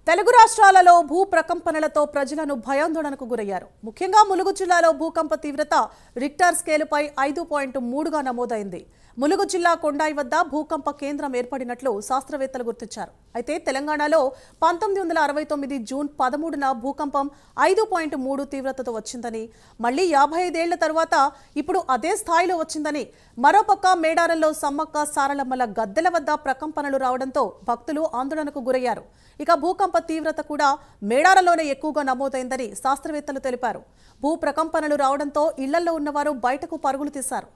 తెలుగు రాష్ట్రాలలో భూ ప్రకంపనలతో ప్రజలను భయాందోళనకు గురయ్యారు. ముఖ్యంగా ములుగు జిల్లాలో భూకంప తీవ్రత రిక్టర్ స్కేలుపై 5.3గా నమోదైంది. ములుగు జిల్లా కొండాయి వద్ద భూకంప కేంద్రం ఏర్పడినట్లు శాస్త్రవేత్తలు గుర్తించారు. అయితే తెలంగాణలో 1969 జూన్ 13న భూకంపం 5.3 తీవ్రతతో వచ్చిందని, మళ్లీ 55 ఏళ్ల తర్వాత ఇప్పుడు అదే స్థాయిలో వచ్చిందని, మరోపక్క మేడారంలో సమ్మక్క సారలమ్మల గద్దెల వద్ద ప్రకంపనలు రావడంతో భక్తులు ఆందోళనకు గురయ్యారు. ఇక భూకంప తీవ్రత కూడా మేడారంలోనే ఎక్కువగా నమోదైందని శాస్త్రవేత్తలు తెలిపారు. భూ ప్రకంపనలు రావడంతో ఇళ్లలో ఉన్నవారు బయటకు పరుగులు తీశారు.